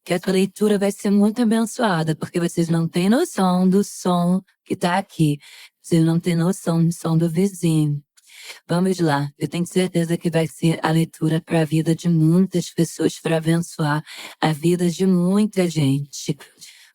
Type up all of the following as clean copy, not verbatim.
que essa leitura vai ser muito abençoada, porque vocês não têm noção do som que tá aqui. Vocês não têm noção do som do vizinho. Vamos lá, eu tenho certeza que vai ser a leitura para a vida de muitas pessoas, para abençoar a vida de muita gente.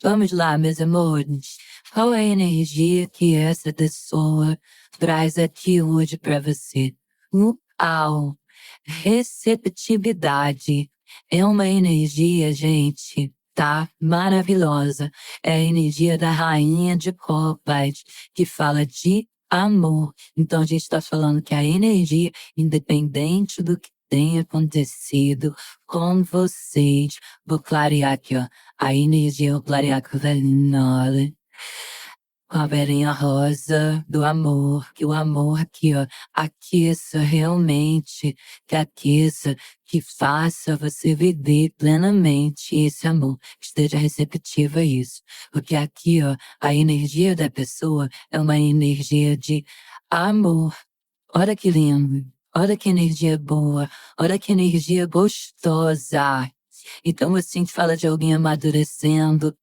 Vamos lá, meus amores. Qual é a energia que essa pessoa traz aqui hoje para você? Uau! Receptividade. É uma energia, gente, tá? Maravilhosa. É a energia da rainha de copas, que fala de amor. Então a gente está falando que a energia, independente do que tenha acontecido com vocês, vou clarear aqui, ó. A energia, vou clarear com a velhinha, com a velhinha rosa do amor, que o amor aqui, ó, aqueça realmente, que aqueça, que faça você viver plenamente esse amor, que esteja receptiva a isso. Porque aqui, ó, a energia da pessoa é uma energia de amor. Olha que lindo, olha que energia boa, olha que energia gostosa. Então, assim, fala de alguém amadurecendo.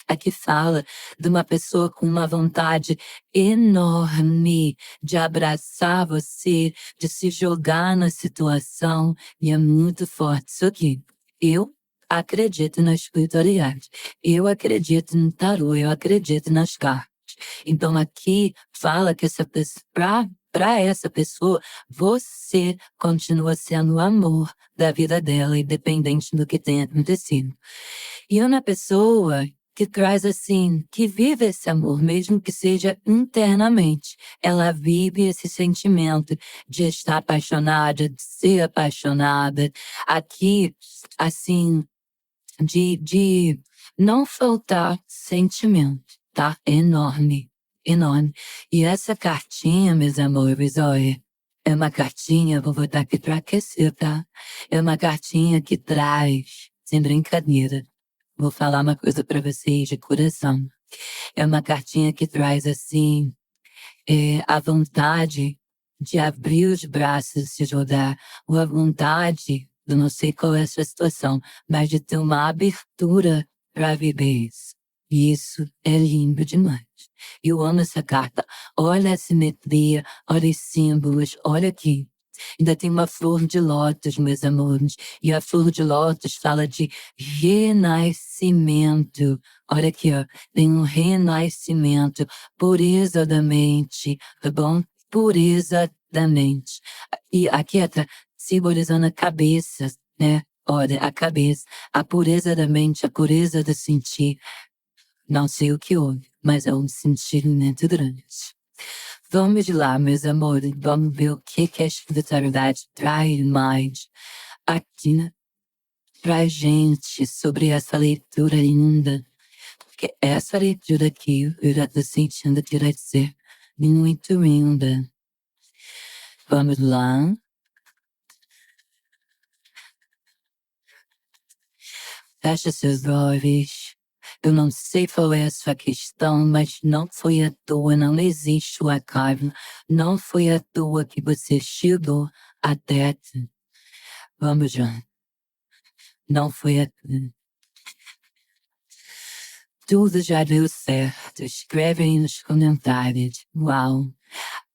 Aqui fala de uma pessoa com uma vontade enorme de abraçar você, de se jogar na situação, e é muito forte isso aqui. Eu acredito na espiritualidade, eu acredito no tarô, eu acredito nas cartas. Então aqui fala que essa pessoa, para essa pessoa, você continua sendo o amor da vida dela, independente do que tenha acontecido. E uma pessoa que traz assim, que vive esse amor, mesmo que seja internamente. Ela vive esse sentimento de estar apaixonada, de ser apaixonada. Aqui, assim, de não faltar sentimento, tá? Enorme, enorme. E essa cartinha, meus amores, olha, é uma cartinha, vou botar aqui pra aquecer, tá? É uma cartinha que traz, sem brincadeira, vou falar uma coisa pra vocês de coração. É uma cartinha que traz, assim, a vontade de abrir os braços e se jogar, ou a vontade, eu não sei qual é a sua situação, mas de ter uma abertura para viver isso. E isso é lindo demais. Eu amo essa carta. Olha a simetria, olha os símbolos, olha aqui. Ainda tem uma flor de lótus, meus amores. E a flor de lótus fala de renascimento. Olha aqui, ó. Tem um renascimento. Pureza da mente, tá bom? Pureza da mente. E aqui tá simbolizando a cabeça, né? Olha, a cabeça. A pureza da mente, a pureza do sentir. Não sei o que houve, mas é um sentimento grande. Vamos lá, meus amores, vamos ver o que a espiritualidade traz mais aqui, né, pra gente sobre essa leitura linda. Porque essa leitura aqui, eu já tô sentindo que vai ser muito linda. Vamos lá. Fecha seus olhos. Eu não sei qual é a sua questão, mas não foi à toa, não existe o acaso. Não foi à toa que você chegou até aqui. Vamos lá. Não foi à toa. Tudo já deu certo. Escreve aí nos comentários. Uau.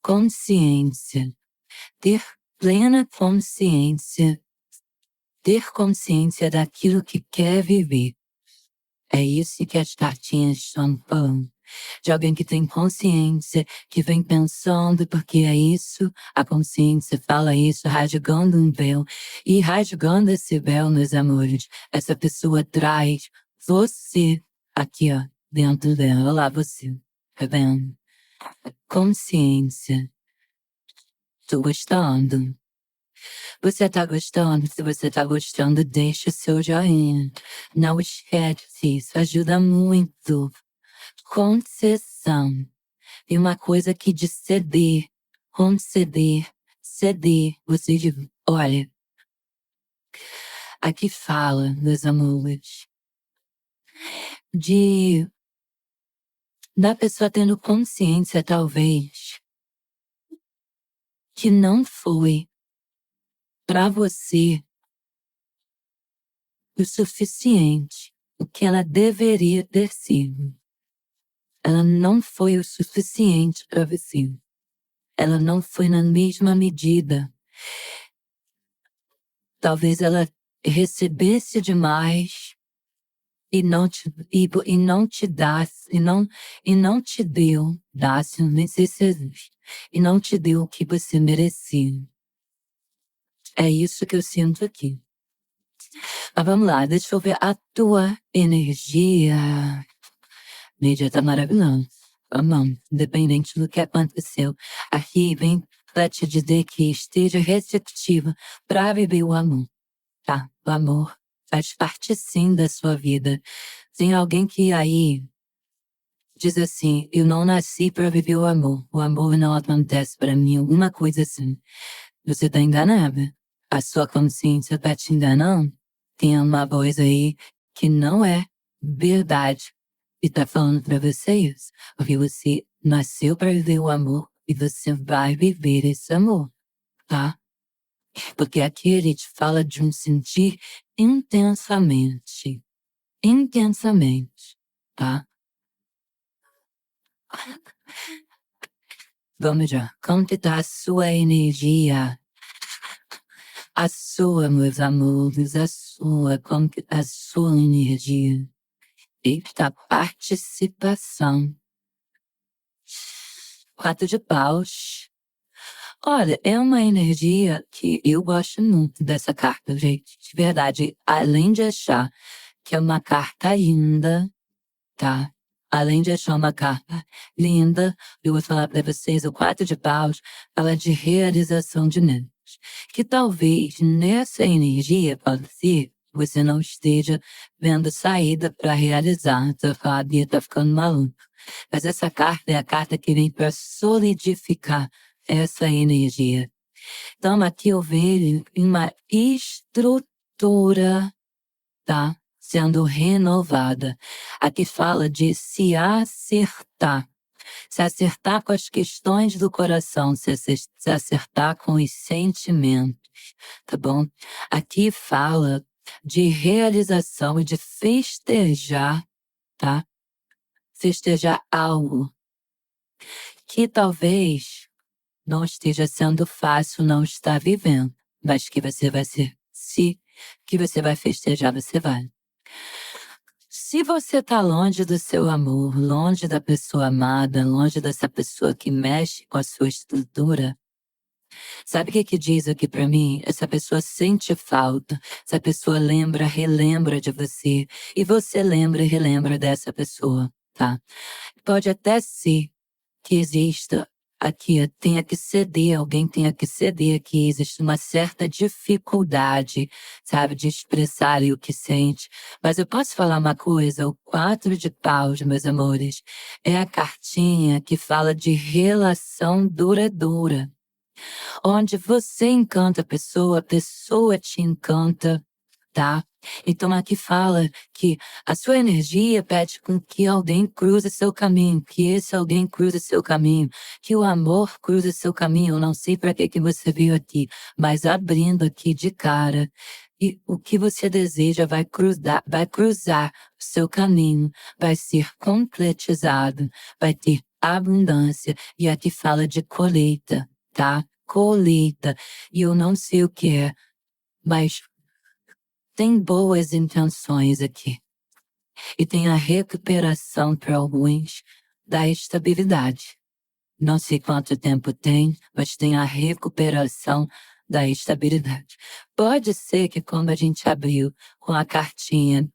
Consciência. Ter plena consciência. Ter consciência daquilo que quer viver. É isso que as cartinhas estão falando. De alguém que tem consciência, que vem pensando, porque é isso, a consciência fala isso, rasgando um véu. E rasgando esse véu, meus amores, essa pessoa traz você aqui, ó, dentro dela. Olha lá você, tá vendo? Consciência. Tô gostando. Você tá gostando? Se você tá gostando, deixa o seu joinha. Não esquece, isso ajuda muito. Concessão. Tem uma coisa aqui de ceder, conceder, ceder. Você diz, olha, aqui fala, meus amores, da pessoa tendo consciência, talvez, que não foi para você o suficiente. o que ela deveria ter sido. Ela não foi o suficiente para você. Ela não foi na mesma medida. Talvez ela recebesse demais e não te desse, e não te deu, e não te deu o que você merecia. É isso que eu sinto aqui. Mas vamos lá, deixa eu ver a tua energia. Mídia tá maravilhosa. Vamos, independente do que aconteceu. Aqui vem pra te dizer que esteja receptiva pra viver o amor, tá? O amor faz parte sim da sua vida. Tem alguém que aí diz assim, eu não nasci pra viver o amor não acontece pra mim, alguma coisa assim. Você tá enganada. A sua consciência tá te enganando. Tem uma voz aí que não é verdade. E tá falando pra você isso. Porque você nasceu pra viver o amor e você vai viver esse amor, tá? Porque aqui ele te fala de um sentir intensamente. Intensamente, tá? Vamos já. Como que tá a sua energia? A sua, meus amores, a sua, como que tá a sua energia? Eita, participação. 4 de paus. Olha, é uma energia que eu gosto muito dessa carta, gente. De verdade, além de achar que é uma carta linda, tá? Além de achar uma carta linda, eu vou falar para vocês, o 4 de paus fala de realização de metas. Que talvez nessa energia, pode ser, você não esteja vendo saída para realizar. Você fala, Bia, tá ficando maluco. Mas essa carta é a carta que vem para solidificar essa energia. Então aqui eu vejo uma estrutura, tá? Sendo renovada. Aqui fala de se acertar. Se acertar com as questões do coração, se acertar com os sentimentos, tá bom? Aqui fala de realização e de festejar, tá? Festejar algo que talvez não esteja sendo fácil, não está vivendo, mas que você vai ser, se que você vai festejar, você vai. Se você tá longe do seu amor, longe da pessoa amada, longe dessa pessoa que mexe com a sua estrutura, sabe o que diz aqui pra mim? Essa pessoa sente falta, essa pessoa lembra, relembra de você, e você lembra e relembra dessa pessoa, tá? Pode até ser que exista aqui, tenha que ceder, alguém tenha que ceder, que existe uma certa dificuldade, sabe, de expressar o que sente. Mas eu posso falar uma coisa, o 4 de paus, meus amores, é a cartinha que fala de relação duradoura, onde você encanta a pessoa te encanta, tá? Então aqui fala que a sua energia pede com que alguém cruze seu caminho, que esse alguém cruze seu caminho, que o amor cruze seu caminho. Eu não sei para que você veio aqui, mas abrindo aqui de cara, e o que você deseja vai cruzar o seu caminho, vai ser concretizado, vai ter abundância. E aqui fala de colheita, tá? Colheita. E eu não sei o que é, mas tem boas intenções aqui. E tem a recuperação para alguns da estabilidade. Não sei quanto tempo tem, mas tem a recuperação da estabilidade. Pode ser que quando a gente abriu com a cartinha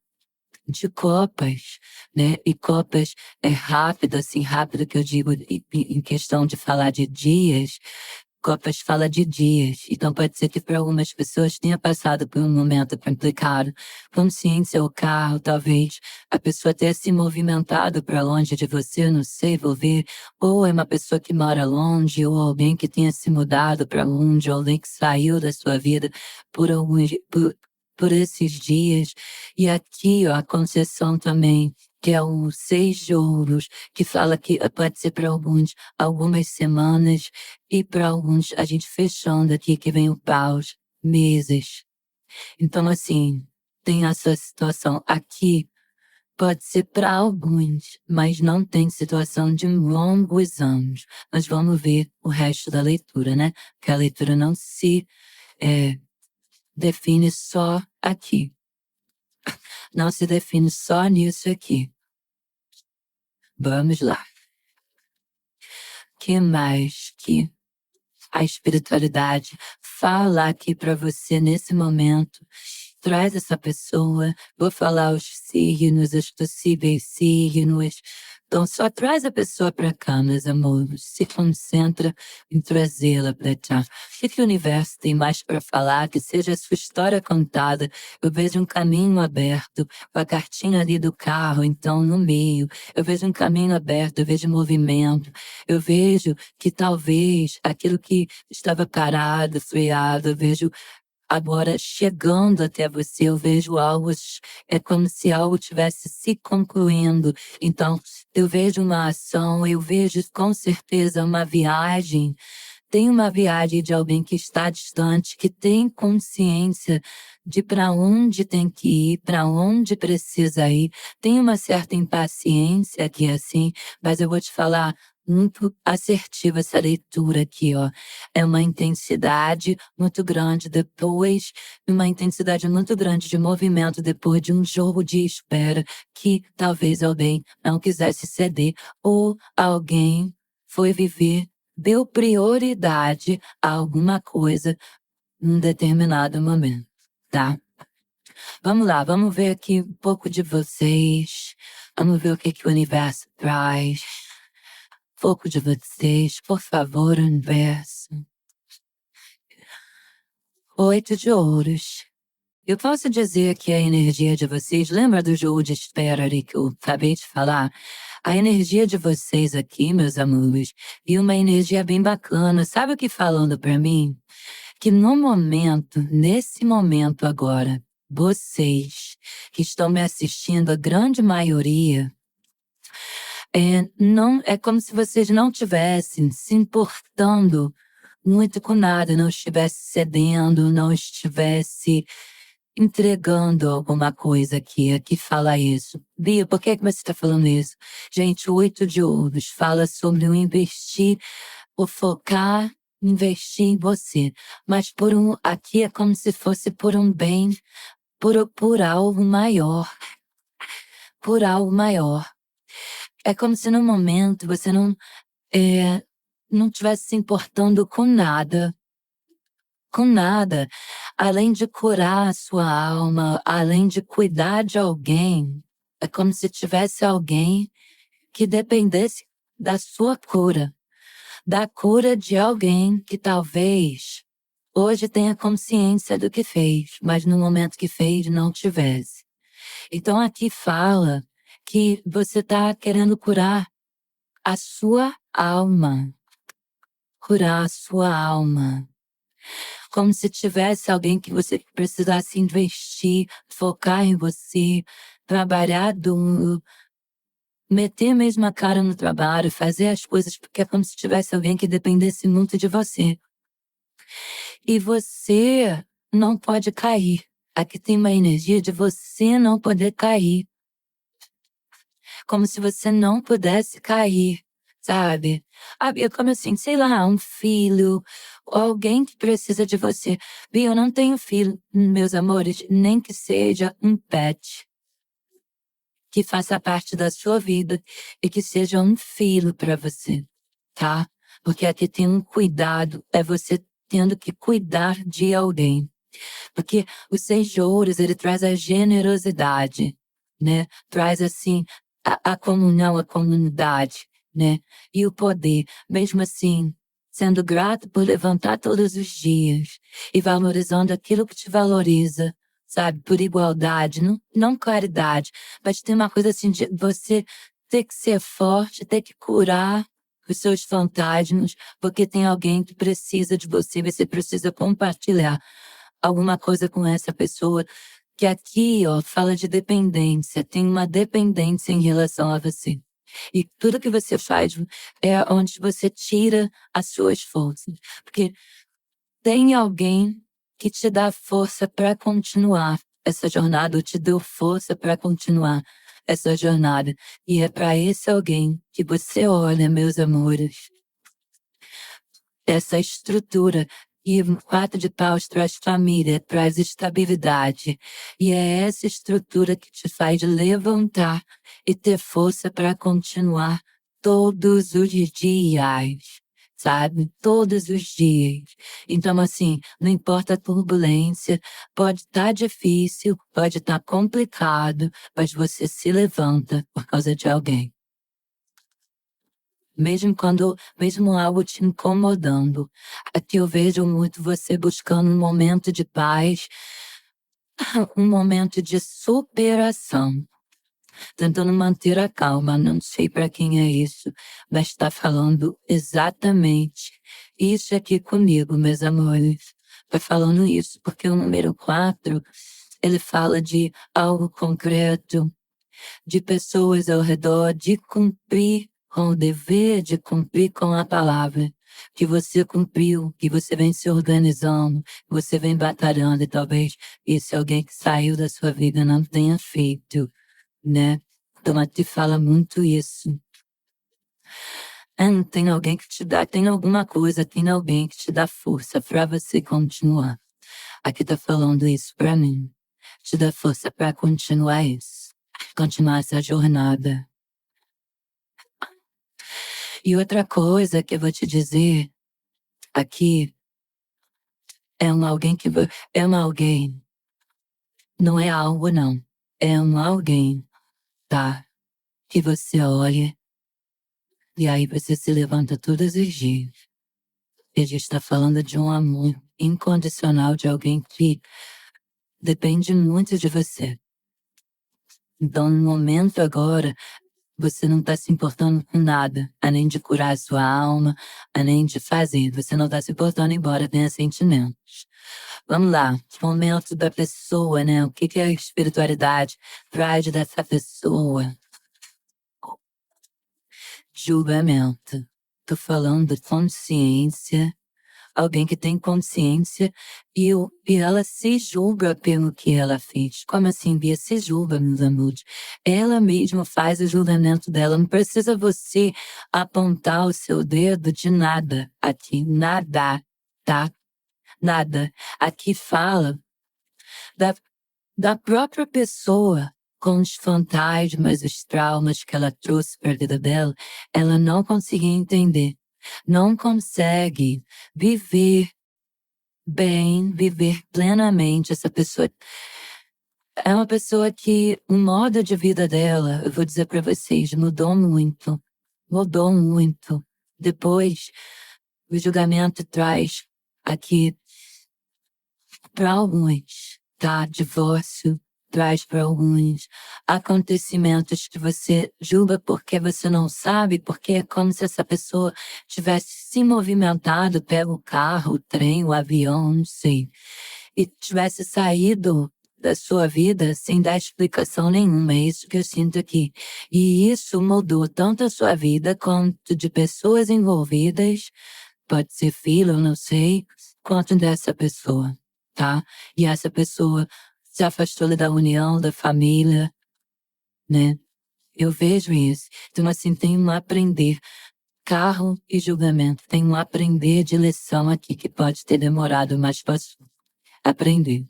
de copas, né? E copas é rápido, assim, rápido que eu digo em questão de falar de dias. Copas fala de dias, então pode ser que para algumas pessoas tenha passado por um momento complicado, consciência ou carro, talvez a pessoa tenha se movimentado para longe de você, não sei, vou ver, ou é uma pessoa que mora longe, ou alguém que tenha se mudado para longe, ou alguém que saiu da sua vida por por esses dias. E aqui, ó, a concessão também, que é o 6 de ouros, que fala que pode ser para alguns algumas semanas, e para alguns, a gente fechando aqui, que vem o paus, meses. Então, assim, tem essa situação aqui. Pode ser para alguns, mas não tem situação de longos anos. Mas vamos ver o resto da leitura, né? Porque a leitura não se define só aqui. Não se define só nisso aqui. Vamos lá. Que mais que a espiritualidade fala aqui para você nesse momento? Traz essa pessoa, vou falar os signos, os possíveis signos. Então, só traz a pessoa para cá, meus amores. Se concentra em trazê-la para cá. O que o universo tem mais para falar? Que seja a sua história contada. Eu vejo um caminho aberto, com a cartinha ali do carro, então, no meio. Eu vejo um caminho aberto, eu vejo movimento. Eu vejo que talvez aquilo que estava parado, freado, eu vejo agora chegando até você. Eu vejo algo, é como se algo tivesse se concluindo. Então, eu vejo uma ação, eu vejo com certeza uma viagem. Tem uma viagem de alguém que está distante, que tem consciência de para onde tem que ir, para onde precisa ir. Tem uma certa impaciência aqui assim, mas eu vou te falar, muito assertiva essa leitura aqui, ó. É uma intensidade muito grande depois, uma intensidade muito grande de movimento depois de um jogo de espera que talvez alguém não quisesse ceder ou alguém foi viver, deu prioridade a alguma coisa num determinado momento, tá? Vamos lá, vamos ver aqui um pouco de vocês. Vamos ver o que o universo traz. Pouco de vocês, por favor, universo. 8 de ouros. Eu posso dizer que a energia de vocês, lembra do jogo de espera ali que eu acabei de falar? A energia de vocês aqui, meus amores, e uma energia bem bacana. Sabe o que falando pra mim? Que no momento, nesse momento agora, vocês que estão me assistindo, a grande maioria, não, é como se vocês não tivessem se importando muito com nada, não estivesse cedendo, não estivesse entregando alguma coisa aqui, que fala isso. Bia, por que você está falando isso? Gente, o 8 de ouros fala sobre o investir, o focar, investir em você. Mas aqui é como se fosse por um bem, por algo maior. Por algo maior. É como se no momento você não estivesse se importando com nada. Com nada. Além de curar a sua alma, além de cuidar de alguém. É como se tivesse alguém que dependesse da sua cura. Da cura de alguém que talvez hoje tenha consciência do que fez, mas no momento que fez não tivesse. Então aqui fala que você está querendo curar a sua alma. Curar a sua alma. Como se tivesse alguém que você precisasse investir, focar em você, trabalhar duro, meter mesmo a cara no trabalho, fazer as coisas, porque é como se tivesse alguém que dependesse muito de você. E você não pode cair. Aqui tem uma energia de você não poder cair. Como se você não pudesse cair, sabe? É como assim, sei lá, um filho, alguém que precisa de você. Bia, eu não tenho filho, meus amores, nem que seja um pet que faça parte da sua vida e que seja um filho para você, tá? Porque aqui tem um cuidado, é você tendo que cuidar de alguém. Porque o 6 de ouros, ele traz a generosidade, né? Traz, assim, a comunhão, a comunidade, né? E o poder, mesmo assim, sendo grato por levantar todos os dias e valorizando aquilo que te valoriza, sabe? Por igualdade, não caridade, mas tem uma coisa assim de você ter que ser forte, ter que curar os seus fantasmas, porque tem alguém que precisa de você, você precisa compartilhar alguma coisa com essa pessoa, que aqui, ó, fala de dependência, tem uma dependência em relação a você. E tudo que você faz é onde você tira as suas forças. Porque tem alguém que te dá força para continuar essa jornada, ou te deu força para continuar. essa jornada. E é para esse alguém que você olha, meus amores. Essa estrutura. E o 4 de paus traz família, traz estabilidade. E é essa estrutura que te faz levantar e ter força para continuar todos os dias, sabe? Todos os dias. Então, assim, não importa a turbulência, pode estar difícil, pode estar complicado, mas você se levanta por causa de alguém. Mesmo algo te incomodando. Aqui eu vejo muito você buscando um momento de paz, um momento de superação. Tentando manter a calma, não sei para quem é isso, mas está falando exatamente isso aqui comigo, meus amores. Tá falando isso porque o número 4, ele fala de algo concreto, de pessoas ao redor, de cumprir com o dever, de cumprir com a palavra que você cumpriu, que você vem se organizando, que você vem batalhando e talvez esse alguém que saiu da sua vida não tenha feito, né? Então a te fala muito isso. Tem alguém que te dá, tem alguma coisa, tem alguém que te dá força pra você continuar. Aqui tá falando isso pra mim. Te dá força pra continuar isso. Continuar essa jornada. E outra coisa que eu vou te dizer aqui é um alguém que é um alguém. Não é algo não. É um alguém, tá? Que você olha e aí você se levanta todos os dias. E a gente está falando de um amor incondicional de alguém que depende muito de você. Então, no momento agora, você não está se importando com nada, além de curar a sua alma, além de fazer. Você não está se importando, embora tenha sentimentos. Vamos lá, momento da pessoa, né? O que é a espiritualidade? Traz dessa pessoa. Julgamento. Tô falando de consciência. Alguém que tem consciência e ela se julga pelo que ela fez. Como assim, Bia? Se julga, meus amores. Ela mesma faz o julgamento dela. Não precisa você apontar o seu dedo de nada aqui. Nada, tá? Nada. Aqui fala da própria pessoa com os fantasmas, os traumas que ela trouxe para a vida dela. Ela não conseguia entender. Não consegue viver bem, viver plenamente. Essa pessoa é uma pessoa que o modo de vida dela, eu vou dizer para vocês, mudou muito. Mudou muito. Depois, o julgamento traz aqui para alguns, tá? Divórcio traz para alguns acontecimentos que você julga porque você não sabe, porque é como se essa pessoa tivesse se movimentado pelo carro, o trem, o avião, não sei, e tivesse saído da sua vida sem dar explicação nenhuma. É isso que eu sinto aqui. E isso mudou tanto a sua vida quanto de pessoas envolvidas, pode ser filho, eu não sei, quanto dessa pessoa, tá? E essa pessoa se afastou da união, da família, né? Eu vejo isso. Então, assim, tem um aprender. Carro e julgamento. Tem um aprender de lição aqui que pode ter demorado, mas passou. Aprender.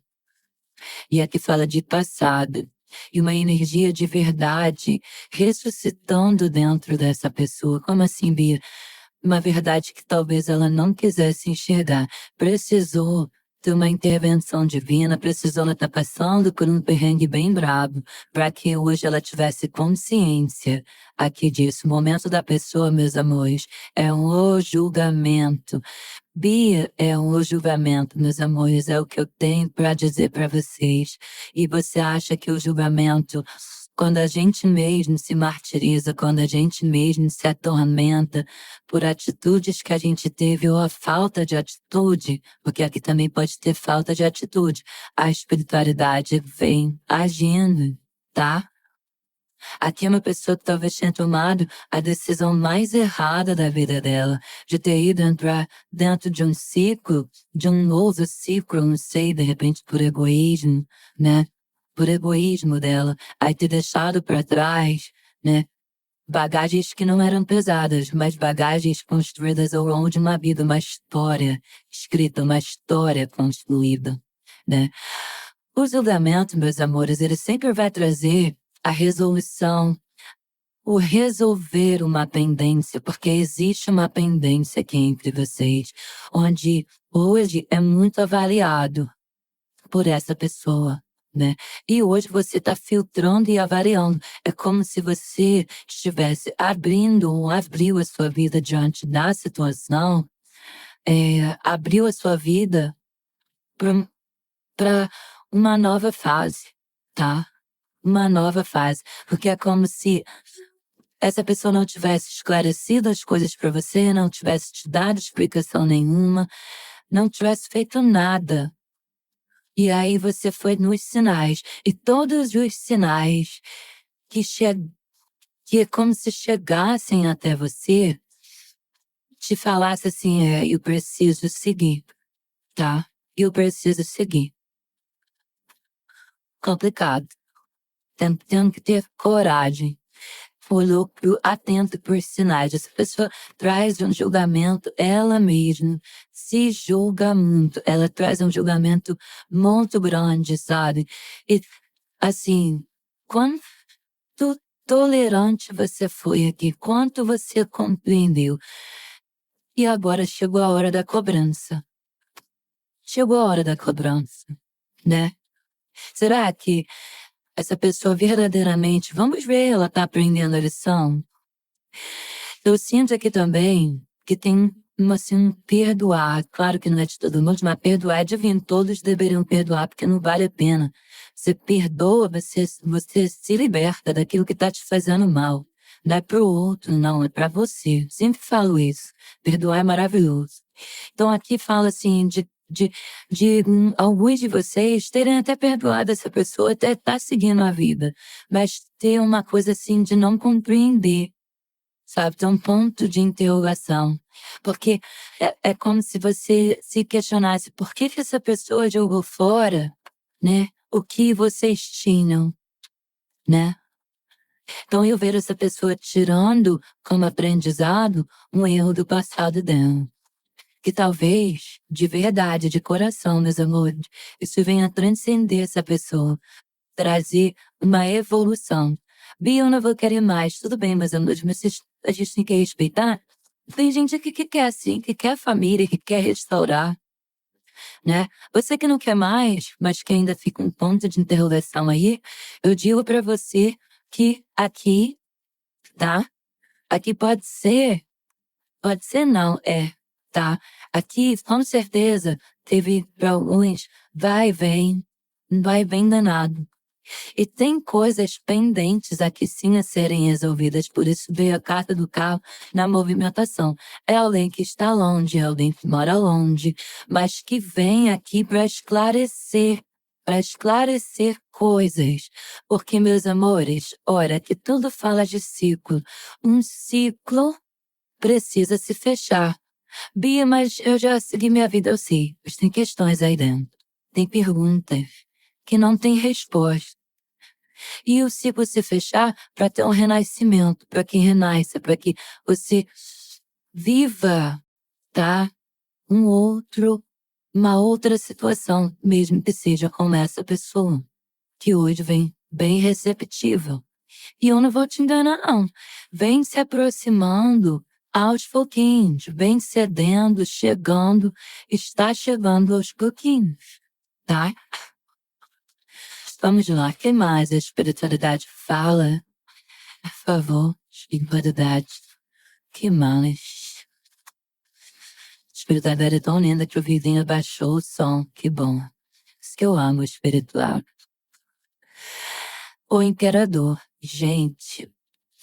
E aqui fala de passado. E uma energia de verdade ressuscitando dentro dessa pessoa. Como assim, Bia? Uma verdade que talvez ela não quisesse enxergar. Precisou ter uma intervenção divina, precisou ela estar passando por um perrengue bem brabo, para que hoje ela tivesse consciência aqui disso. O momento da pessoa, meus amores, é um julgamento. Bia, é um julgamento, meus amores, é o que eu tenho para dizer para vocês. E você acha que o julgamento, quando a gente mesmo se martiriza, quando a gente mesmo se atormenta por atitudes que a gente teve ou a falta de atitude, porque aqui também pode ter falta de atitude, a espiritualidade vem agindo, tá? Aqui é uma pessoa que talvez tenha tomado a decisão mais errada da vida dela, de ter ido entrar dentro de um ciclo, de um novo ciclo, não sei, de repente por egoísmo, né? por egoísmo dela, aí ter deixado para trás, né? Bagagens que não eram pesadas, mas bagagens construídas ao longo de uma vida, uma história escrita, uma história construída, né? O julgamento, meus amores, ele sempre vai trazer a resolução, o resolver uma pendência, porque existe uma pendência aqui entre vocês, onde hoje é muito avaliado por essa pessoa, né? E hoje você está filtrando e avaliando. É como se você estivesse abrindo ou abriu a sua vida diante da situação, abriu a sua vida para uma nova fase, tá? Uma nova fase. Porque é como se essa pessoa não tivesse esclarecido as coisas para você, não tivesse te dado explicação nenhuma, não tivesse feito nada. E aí você foi nos sinais. E todos os sinais que é como se chegassem até você, te falasse assim, eu preciso seguir, tá? Eu preciso seguir. Complicado. Tendo que ter coragem. Olhou atento por sinais. Essa pessoa traz um julgamento, ela mesma se julga muito. Ela traz um julgamento muito grande, sabe? E, assim, quanto tolerante você foi aqui, quanto você compreendeu. E agora chegou a hora da cobrança. Chegou a hora da cobrança, né? Será que essa pessoa verdadeiramente, vamos ver, ela está aprendendo a lição? Eu sinto aqui também que tem assim, perdoar. Claro que não é de todo mundo, mas perdoar é divino. Todos deveriam perdoar, porque não vale a pena. Você perdoa, você se liberta daquilo que está te fazendo mal. Não é pro outro, não, é para você. Sempre falo isso. Perdoar é maravilhoso. Então aqui fala assim de alguns de vocês terem até perdoado essa pessoa, até estar seguindo a vida, mas ter uma coisa assim de não compreender, sabe? Tem um ponto de interrogação, porque é como se você se questionasse por que essa pessoa jogou fora, né? O que vocês tinham, né? Então eu vejo essa pessoa tirando como aprendizado um erro do passado dela. Que talvez, de verdade, de coração, meus amores, isso venha transcender essa pessoa, trazer uma evolução. Bia, eu não vou querer mais, tudo bem, meus amores, mas a gente tem que respeitar. Tem gente que quer assim, que quer família, que quer restaurar, né? Você que não quer mais, mas que ainda fica um ponto de interrogação aí, eu digo pra você que aqui, tá? Aqui pode ser não, tá? Aqui, com certeza, teve pra alguns, vai e vem danado. E tem coisas pendentes aqui sim a serem resolvidas, por isso veio a carta do carro na movimentação. É alguém que está longe, é alguém que mora longe, mas que vem aqui para esclarecer coisas. Porque, meus amores, ora, que tudo fala de ciclo. Um ciclo precisa se fechar. Bia, mas eu já segui minha vida, eu sei. Mas tem questões aí dentro. Tem perguntas que não tem resposta. E o ciclo se fechar para ter um renascimento, para que renasça, para que você viva, tá? Uma outra situação, mesmo que seja como essa pessoa, que hoje vem bem receptível. E eu não vou te enganar, não. Vem se aproximando aos pouquinhos, vem cedendo, chegando, está chegando aos pouquinhos, tá? Vamos lá, o que mais a espiritualidade fala? Por favor, espiritualidade, que mais? Espiritualidade é tão linda que o vizinho abaixou o som, que bom. Isso que eu amo, espiritual. O imperador, gente,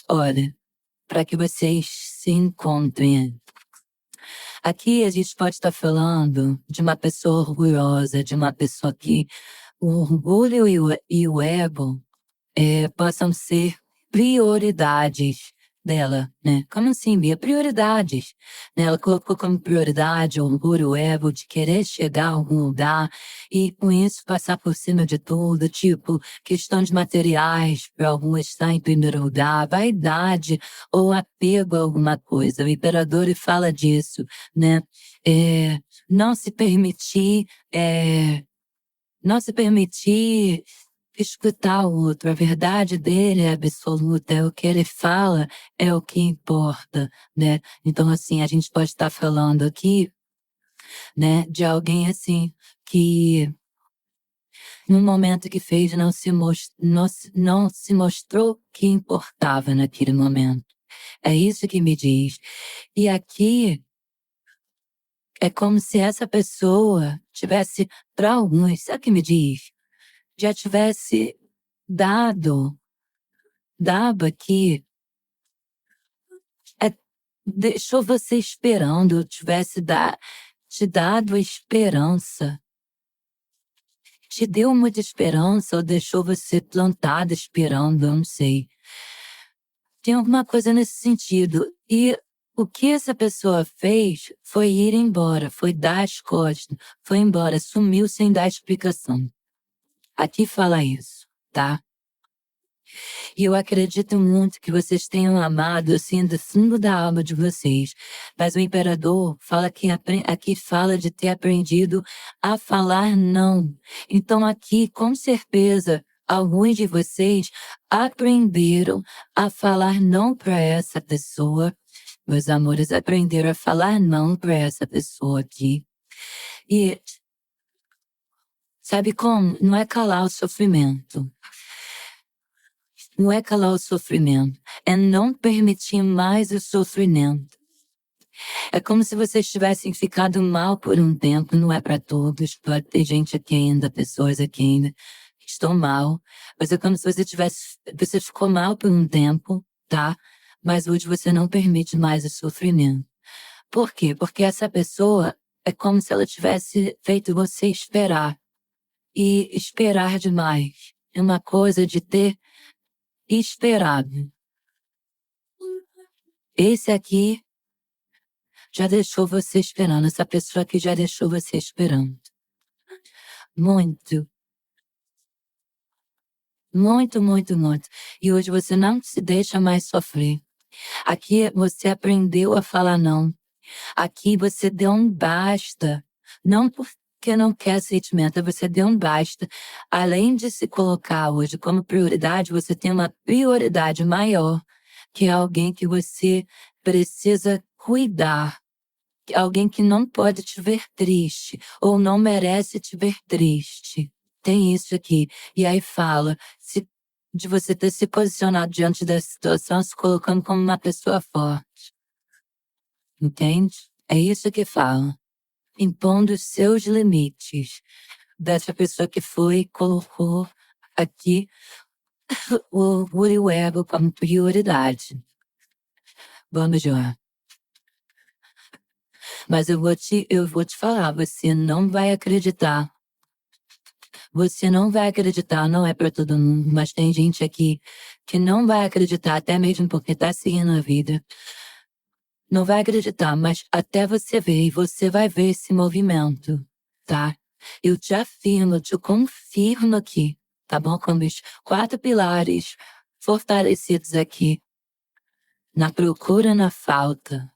olha, para que vocês se encontrem. Aqui a gente pode estar falando de uma pessoa orgulhosa, de uma pessoa que o orgulho e o ego possam ser prioridades dela, né? Como assim, Bia? Prioridades, né? Ela colocou como prioridade o orgulho, o ego de querer chegar a algum lugar e com isso passar por cima de tudo, tipo, questões materiais, para algum estar em primeiro lugar, vaidade ou apego a alguma coisa. O imperador ele fala disso, né? Não se permitir, não se permitir escutar o outro. A verdade dele é absoluta, é o que ele fala, é o que importa, né? Então, assim, a gente pode estar falando aqui, né, de alguém assim, que no momento que fez não se mostrou que importava naquele momento. É isso que me diz. E aqui é como se essa pessoa tivesse, para alguns, sabe o que me diz? Já tivesse dado aqui, deixou você esperando, te dado a esperança. Te deu muita esperança ou deixou você plantada esperando, eu não sei. Tem alguma coisa nesse sentido. E o que essa pessoa fez foi ir embora, foi dar as costas, foi embora, sumiu sem dar explicação. Aqui fala isso, tá? E eu acredito muito que vocês tenham amado assim do fundo da alma de vocês. Mas o imperador fala que aqui fala de ter aprendido a falar não. Então aqui, com certeza, alguns de vocês aprenderam a falar não para essa pessoa. Meus amores, aprenderam a falar não para essa pessoa aqui. E sabe como? Não é calar o sofrimento. Não é calar o sofrimento, é não permitir mais o sofrimento. É como se vocês tivessem ficado mal por um tempo, não é para todos, pode ter gente aqui ainda, pessoas aqui ainda que estão mal, mas é como se você ficou mal por um tempo, tá? Mas hoje você não permite mais o sofrimento. Por quê? Porque essa pessoa é como se ela tivesse feito você esperar, e esperar demais. É uma coisa de ter esperado. Esse aqui já deixou você esperando, essa pessoa aqui já deixou você esperando. Muito. Muito, muito, muito. E hoje você não se deixa mais sofrer. Aqui você aprendeu a falar não. Aqui você deu um basta. Não porque não quer sentimento, você deu um basta. Além de se colocar hoje como prioridade, você tem uma prioridade maior, que é alguém que você precisa cuidar. Alguém que não pode te ver triste, ou não merece te ver triste. Tem isso aqui. E aí fala de você ter se posicionado diante da situação, se colocando como uma pessoa forte. Entende? É isso que fala. Impondo os seus limites. Dessa pessoa que foi e colocou aqui o orgulho e o ego como prioridade. Vamos lá. Mas eu vou te falar, você não vai acreditar. Você não vai acreditar, não é para todo mundo, mas tem gente aqui que não vai acreditar, até mesmo porque tá seguindo a vida. Não vai acreditar, mas até você ver, e você vai ver esse movimento, tá? Eu te afirmo, eu te confirmo aqui, tá bom? Com os 4 pilares fortalecidos aqui. Na procura, na falta.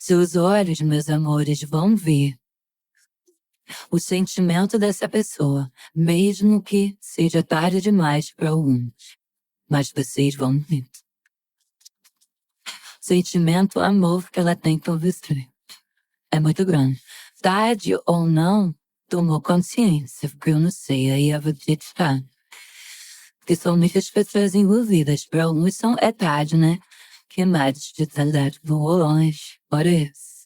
Seus olhos, meus amores, vão ver o sentimento dessa pessoa, mesmo que seja tarde demais para alguns. Mas vocês vão ver. Sentimento, amor que ela tem por você é muito grande. Tarde ou não, tomou consciência, porque eu não sei, aí eu vou te falar. Porque são muitas pessoas envolvidas, para alguns é tarde, né? Que mais de tarde voou longe, bora isso.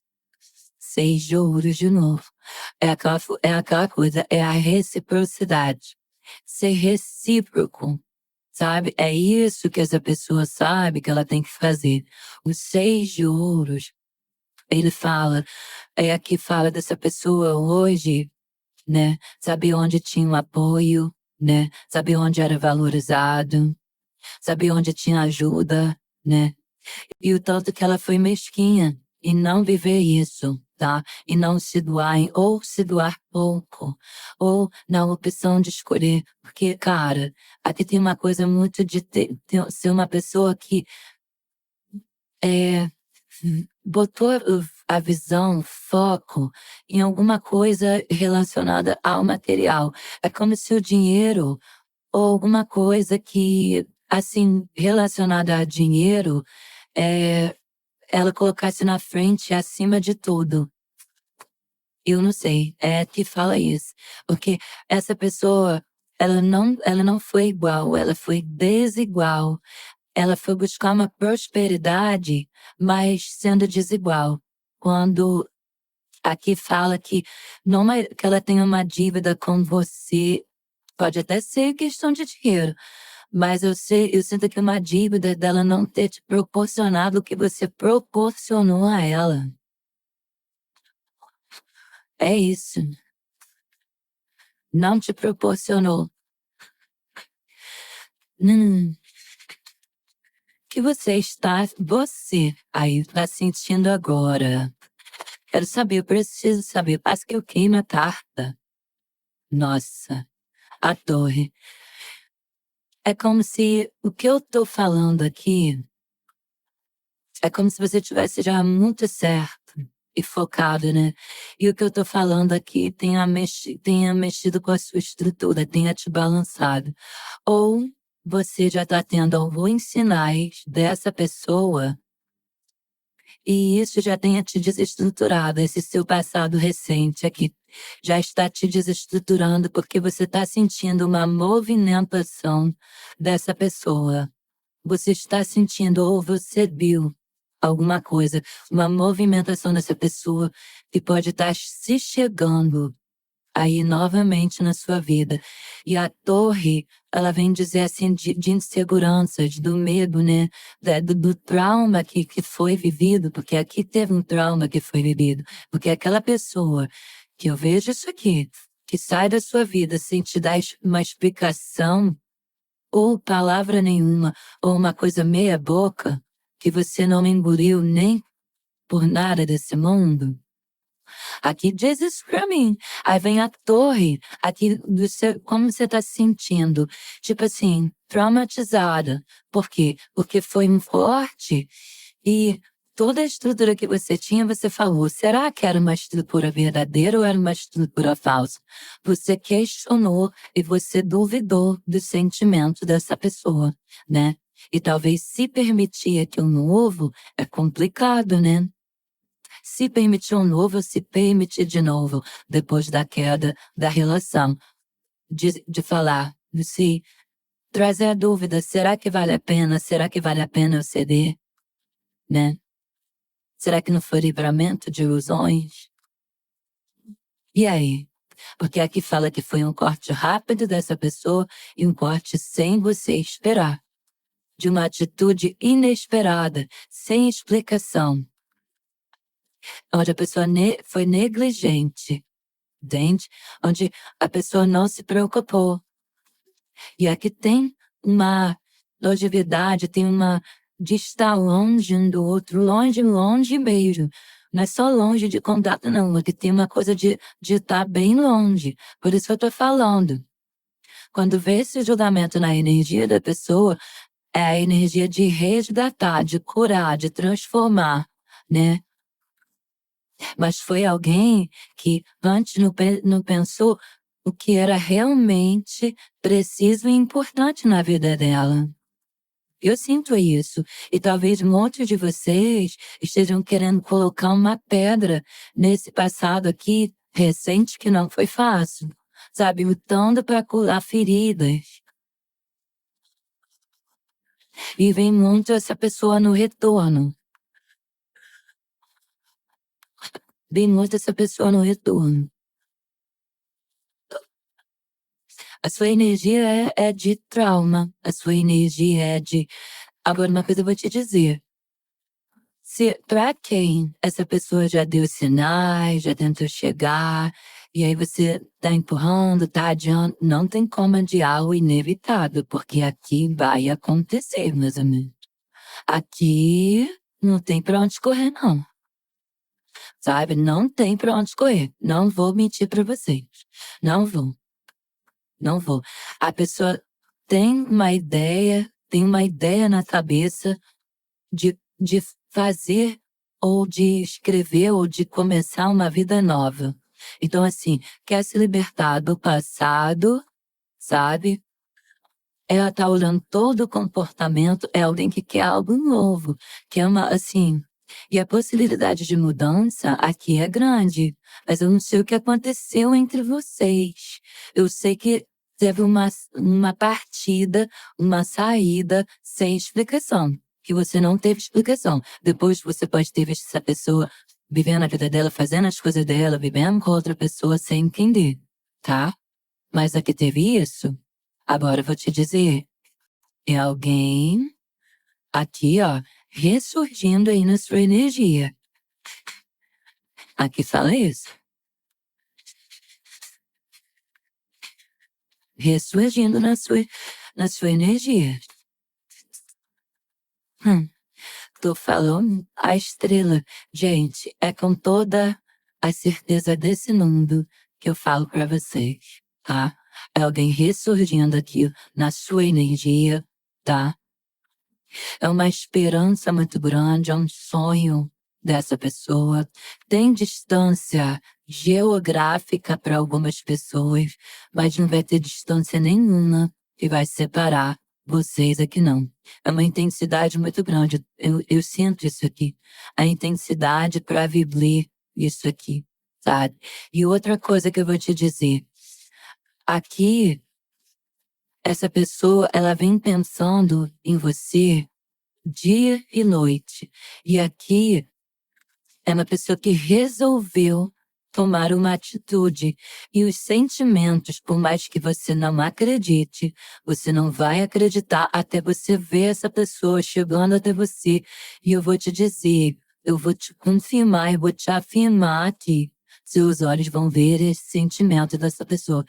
6 de ouros de novo. É aquela coisa, é a reciprocidade. Ser recíproco, sabe? É isso que essa pessoa sabe que ela tem que fazer. Os 6 de ouros, ele fala, aqui fala dessa pessoa hoje, né? Saber onde tinha um apoio, né? Saber onde era valorizado. saber onde tinha ajuda, né? E o tanto que ela foi mesquinha em não viver isso, tá? E não se doar, ou se doar pouco, ou na opção de escolher. Porque, cara, aqui tem uma coisa muito de ser uma pessoa que botou a visão, o foco em alguma coisa relacionada ao material. É como se o dinheiro ou alguma coisa que, assim, relacionada a dinheiro, ela colocasse na frente, acima de tudo. Eu não sei, que fala isso. Porque essa pessoa, ela não foi igual, ela foi desigual. Ela foi buscar uma prosperidade, mas sendo desigual. Quando aqui fala que que ela tem uma dívida com você, pode até ser questão de dinheiro, mas eu sinto que uma dívida dela não ter te proporcionado o que você proporcionou a ela. É isso. Não te proporcionou. Hum, que você aí está sentindo agora. Quero saber, eu preciso saber. Parece que eu queimo a carta. Nossa, a torre. É como se o que eu tô falando aqui é como se você tivesse já muito certo e focado, né? E o que eu tô falando aqui tenha mexido com a sua estrutura, tenha te balançado. Ou você já tá tendo alguns sinais dessa pessoa e isso já tenha te desestruturado, esse seu passado recente aqui já está te desestruturando porque você está sentindo uma movimentação dessa pessoa. Você está sentindo ou você viu alguma coisa, uma movimentação dessa pessoa que pode estar se chegando aí novamente na sua vida. E a torre, ela vem dizer assim de inseguranças, do medo, né? Do trauma que foi vivido, porque aqui teve um trauma que foi vivido. Porque aquela pessoa que eu vejo isso aqui, que sai da sua vida sem te dar uma explicação, ou palavra nenhuma, ou uma coisa meia boca, que você não engoliu nem por nada desse mundo. Aqui diz isso pra mim. Aí vem a torre, aqui como você tá se sentindo? Tipo assim, traumatizada. Por quê? Porque foi um forte e toda a estrutura que você tinha, você falou, será que era uma estrutura verdadeira ou era uma estrutura falsa? Você questionou e você duvidou do sentimento dessa pessoa, né? E talvez se permitir aquilo novo é complicado, né? Se permitir um novo, se permitir de novo, depois da queda da relação. De falar, de se trazer a dúvida, será que vale a pena? Será que vale a pena eu ceder? Né? Será que não foi livramento de ilusões? E aí? Porque aqui fala que foi um corte rápido dessa pessoa e um corte sem você esperar. De uma atitude inesperada, sem explicação. Onde a pessoa foi negligente, entende? Onde a pessoa não se preocupou. E aqui tem uma longevidade, tem uma de estar longe um do outro, longe, longe mesmo. Não é só longe de contato, não. Aqui tem uma coisa de estar bem longe. Por isso que eu tô falando. Quando vê esse julgamento na energia da pessoa, é a energia de resgatar, de curar, de transformar, né? Mas foi alguém que antes não pensou o que era realmente preciso e importante na vida dela. Eu sinto isso. E talvez muitos de vocês estejam querendo colocar uma pedra nesse passado aqui recente que não foi fácil. Sabe, lutando para curar feridas. E vem muito essa pessoa no retorno. Vem muito essa pessoa no retorno. A sua energia é de trauma. A sua energia é de... Agora, uma coisa eu vou te dizer. Se pra quem essa pessoa já deu sinais, já tentou chegar, E aí você tá empurrando, tá adiando, não tem como adiar o inevitável, porque aqui vai acontecer, meus amigos. Aqui não tem pra onde correr, não. Sabe? Não tem pra onde correr. Não vou mentir pra vocês. Não vou. Não vou. A pessoa tem uma ideia na cabeça de fazer ou de escrever ou de começar uma vida nova. Então, assim, quer se libertar do passado, sabe? Ela tá olhando todo o comportamento, é alguém que quer algo novo, que é uma, assim, e a possibilidade de mudança aqui é grande, mas eu não sei o que aconteceu entre vocês. Eu sei que teve uma partida, uma saída sem explicação, que você não teve explicação. Depois você pode ter visto essa pessoa vivendo a vida dela, fazendo as coisas dela, vivendo com outra pessoa sem entender, tá? Mas aqui teve isso. Agora eu vou te dizer, é alguém aqui, ó, ressurgindo aí na sua energia. Aqui fala isso. Ressurgindo na sua energia. Tô falando a estrela. Gente, é com toda a certeza desse mundo que eu falo pra vocês, tá? É alguém ressurgindo aqui na sua energia, tá? É uma esperança muito grande, é um sonho dessa pessoa. Tem distância geográfica para algumas pessoas, mas não vai ter distância nenhuma que vai separar vocês aqui não. É uma intensidade muito grande. Eu sinto isso aqui. A intensidade para viver isso aqui, sabe? E outra coisa que eu vou te dizer. Aqui, essa pessoa, ela vem pensando em você dia e noite. E aqui é uma pessoa que resolveu tomar uma atitude. E os sentimentos, por mais que você não acredite, você não vai acreditar até você ver essa pessoa chegando até você. E eu vou te dizer, eu vou te confirmar, eu vou te afirmar aqui. Seus olhos vão ver esse sentimento dessa pessoa.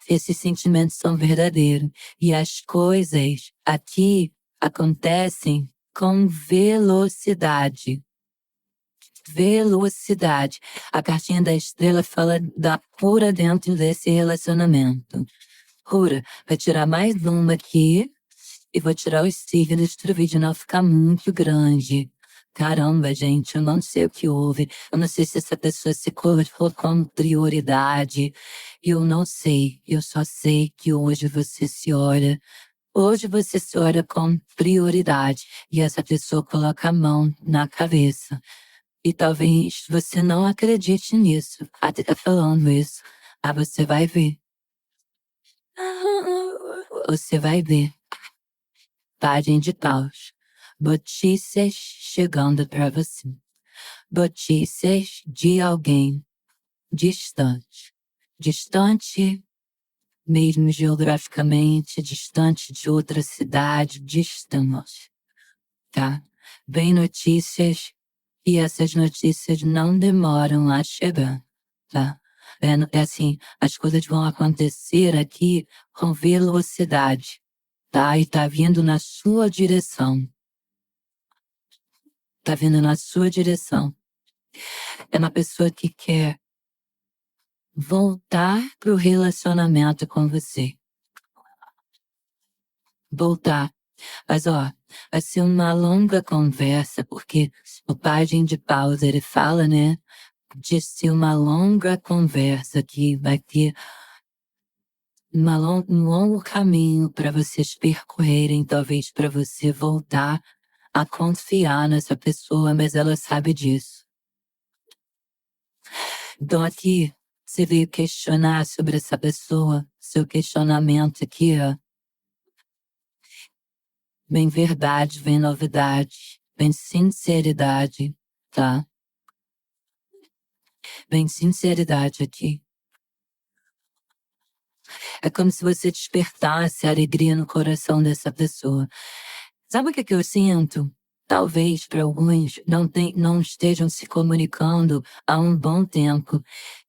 Esses sentimentos são verdadeiros. E as coisas aqui acontecem com velocidade. Velocidade. A cartinha da estrela fala da cura dentro desse relacionamento. Cura. Vai tirar mais uma aqui e vou tirar os signos para o vídeo não ficar muito grande. Caramba, gente, eu não sei o que houve. Eu não sei se essa pessoa se colocou como prioridade. Eu não sei. Eu só sei que hoje você se olha. Hoje você se olha com prioridade. E essa pessoa coloca a mão na cabeça. E talvez você não acredite nisso. Até tá falando isso. Ah, você vai ver. Você vai ver. Parem de paus. Notícias chegando para você. Notícias de alguém distante. Distante mesmo geograficamente, distante de outra cidade, distante. Tá? Vem notícias e essas notícias não demoram a chegar, tá? É assim, as coisas vão acontecer aqui com velocidade, tá? E tá vindo na sua direção. Tá vindo na sua direção. É uma pessoa que quer voltar pro relacionamento com você. Voltar. Mas, ó, vai ser uma longa conversa, porque o Pajem de Paus, ele fala, né? De ser uma longa conversa que vai ter um longo caminho para vocês percorrerem, talvez para você voltar a confiar nessa pessoa, mas ela sabe disso. Então aqui, você veio questionar sobre essa pessoa, seu questionamento aqui, ó. Vem verdade, vem novidade, vem sinceridade, tá? Vem sinceridade aqui. É como se você despertasse a alegria no coração dessa pessoa. Sabe o que eu sinto? Talvez para alguns não estejam se comunicando há um bom tempo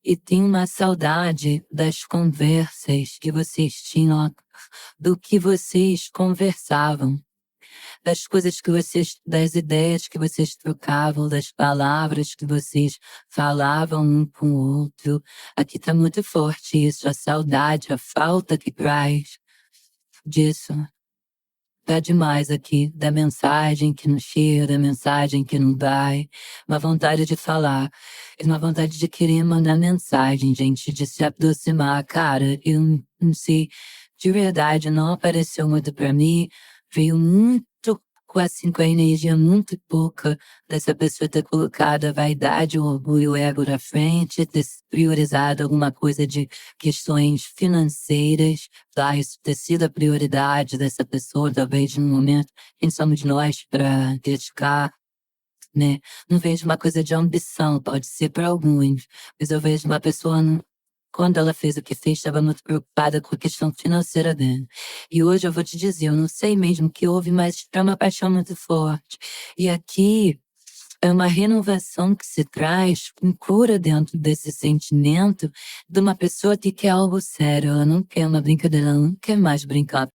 e tenham uma saudade das conversas que vocês tinham, do que vocês conversavam, das ideias que vocês trocavam, das palavras que vocês falavam um com o outro. Aqui tá muito forte isso, a saudade, a falta que traz disso. Tá demais aqui, da mensagem que não chega, da mensagem que não vai, uma vontade de falar, uma vontade de querer mandar mensagem, gente, de se aproximar. Cara, eu não sei, de verdade, não apareceu muito pra mim, veio muito com a energia muito pouca dessa pessoa ter colocado a vaidade, o orgulho, o ego na frente, ter priorizado alguma coisa de questões financeiras, tá? Isso ter sido a prioridade dessa pessoa, talvez no momento, quem somos nós para criticar, né? Não vejo uma coisa de ambição, pode ser para alguns, mas eu vejo uma pessoa, quando ela fez o que fez, estava muito preocupada com a questão financeira dela. E hoje eu vou te dizer, eu não sei mesmo o que houve, mas é uma paixão muito forte. E aqui é uma renovação que se traz com cura dentro desse sentimento de uma pessoa que quer algo sério. Ela não quer uma brincadeira, ela não quer mais brincar.